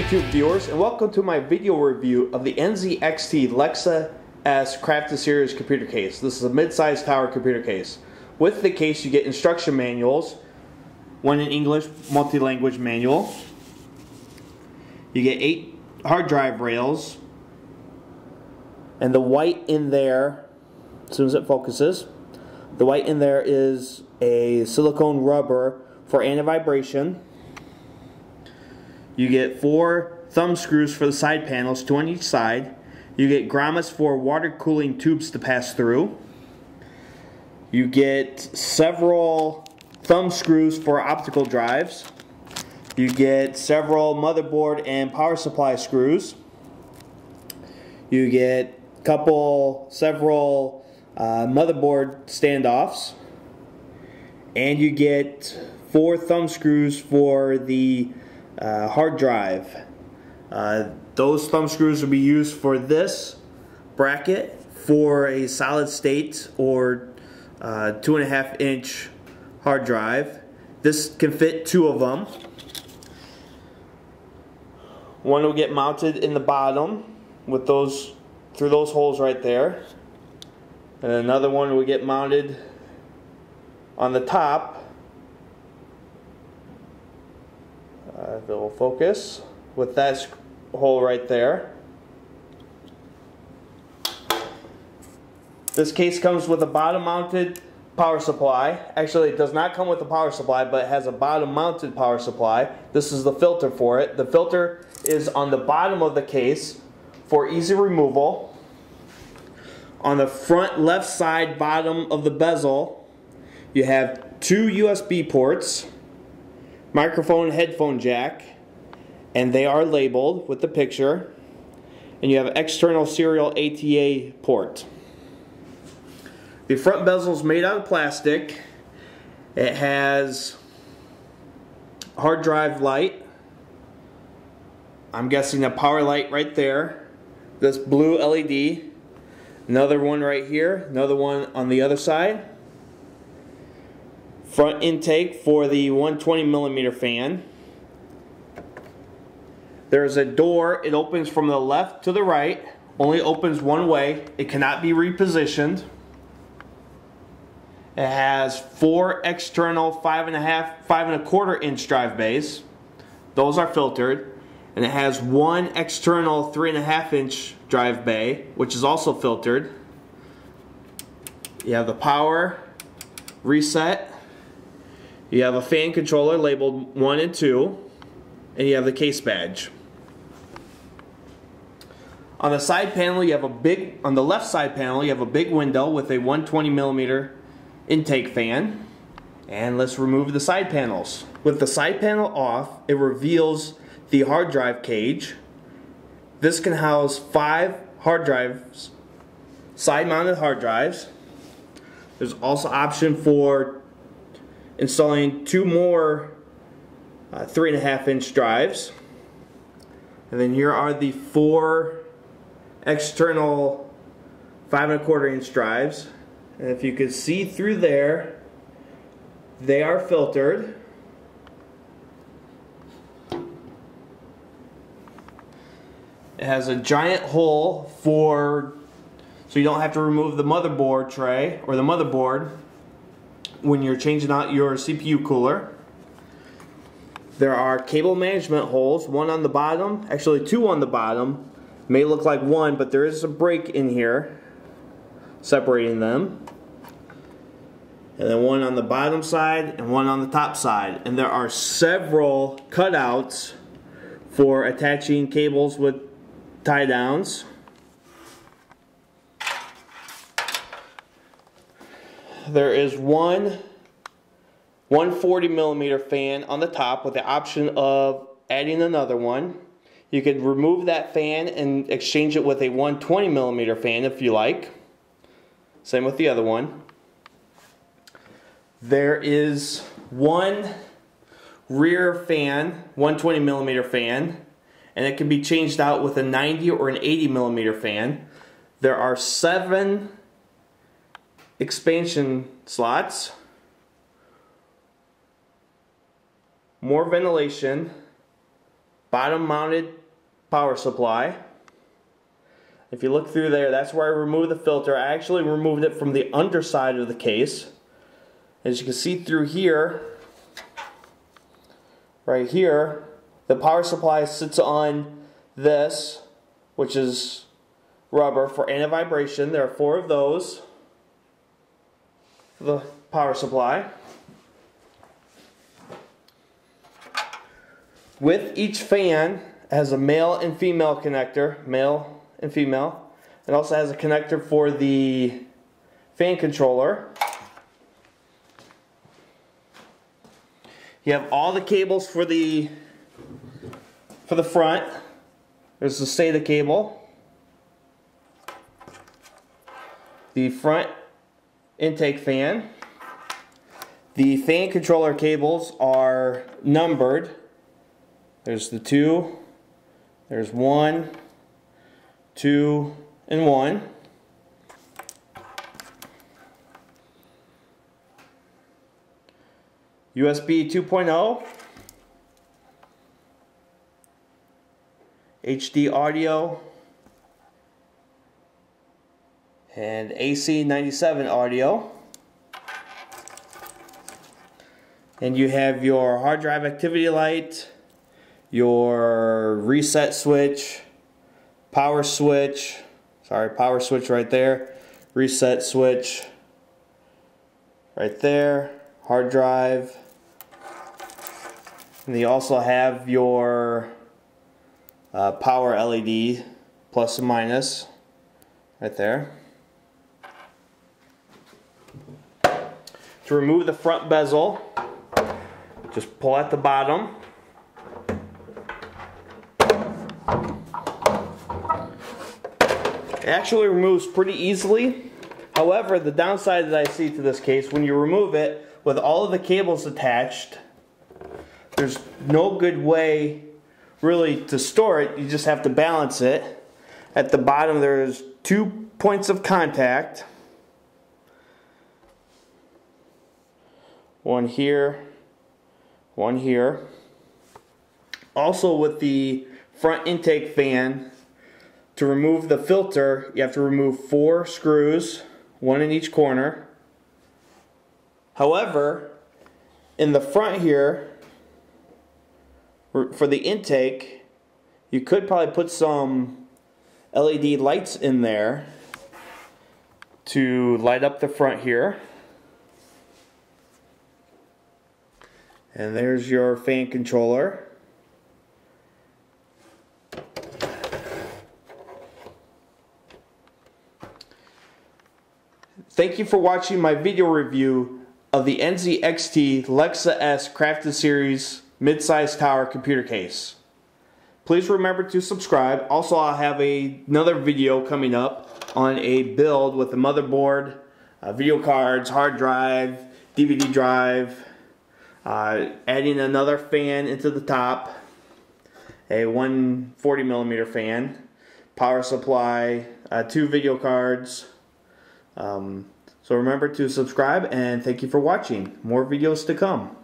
YouTube viewers, and welcome to my video review of the NZXT LEXA S Crafted Series computer case. This is a mid-sized tower computer case. With the case you get instruction manuals, one in English, multi-language manual. You get 8 hard drive rails, and the white in there, as soon as it focuses, the white in there is a silicone rubber for anti-vibration. You get 4 thumb screws for the side panels, 2 on each side. You get grommets for water cooling tubes to pass through. You get several thumb screws for optical drives. You get several motherboard and power supply screws. You get several motherboard standoffs. And you get 4 thumb screws for the hard drive. Those thumb screws will be used for this bracket for a solid state or 2.5 inch hard drive. This can fit 2 of them. One will get mounted in the bottom with those through those holes right there, and another one will get mounted on the top. If it will focus, with that hole right there. This case comes with a bottom mounted power supply. Actually, it does not come with a power supply, but it has a bottom mounted power supply. This is the filter for it. The filter is on the bottom of the case for easy removal. On the front left side bottom of the bezel, you have 2 USB ports, microphone, headphone jack, and they are labeled with the picture. And you have an external serial ATA port. The front bezel is made out of plastic. It has hard drive light. I'm guessing a power light right there. This blue LED. Another one right here. Another one on the other side. Front intake for the 120mm fan. There's a door. It opens from the left to the right. Only opens one way. It cannot be repositioned. It has 4 external 5.25 inch drive bays. Those are filtered. And it has 1 external 3.5 inch drive bay, which is also filtered. You have the power, reset. You have a fan controller labeled 1 and 2, and you have the case badge. On the side panel, you have on the left side panel, you have a big window with a 120mm intake fan. And let's remove the side panels. With the side panel off, it reveals the hard drive cage. This can house 5 hard drives, side-mounted hard drives. There's also option for installing 2 more 3.5 inch drives. And then here are the 4 external 5.25 inch drives. And if you could see through there, they are filtered. It has a giant hole so you don't have to remove the motherboard tray or the motherboard when you're changing out your CPU cooler. There are cable management holes, 1 on the bottom, actually 2 on the bottom. May look like 1, but there is a break in here separating them. And then 1 on the bottom side and 1 on the top side. And there are several cutouts for attaching cables with tie downs. There is one 140mm fan on the top with the option of adding another one. You could remove that fan and exchange it with a 120mm fan if you like. Same with the other one. There is one rear fan, 120mm fan, and it can be changed out with a 90 or an 80mm fan. There are 7 expansion slots, more ventilation, bottom mounted power supply. If you look through there, that's where I removed the filter. I actually removed it from the underside of the case. As you can see through here, right here, the power supply sits on this, which is rubber for anti-vibration. There are 4 of those for the power supply. With each fan, it has a male and female connector, male and female. It also has a connector for the fan controller. You have all the cables for the front. There's the SATA cable, the front intake fan. The fan controller cables are numbered. There's the 2, there's 1, 2, and 1. USB 2.0, HD audio, and AC 97 audio. And you have your hard drive activity light, your reset switch, power switch right there, reset switch right there, hard drive, and you also have your power LED plus and minus right there. To remove the front bezel, just pull at the bottom. It actually removes pretty easily. However, the downside that I see to this case, when you remove it with all of the cables attached, there's no good way really to store it. You just have to balance it. At the bottom there's 2 points of contact. One here, one here. Also with the front intake fan, to remove the filter, you have to remove 4 screws, 1 in each corner. However, in the front here, for the intake, you could probably put some LED lights in there to light up the front here. And there's your fan controller. Thank you for watching my video review of the NZXT LEXA S Crafted Series mid-size tower computer case. Please remember to subscribe. Also, I'll have another video coming up on a build with the motherboard, video cards, hard drive, DVD drive, adding another fan into the top, a 140mm fan, power supply, 2 video cards. So remember to subscribe, and thank you for watching. More videos to come.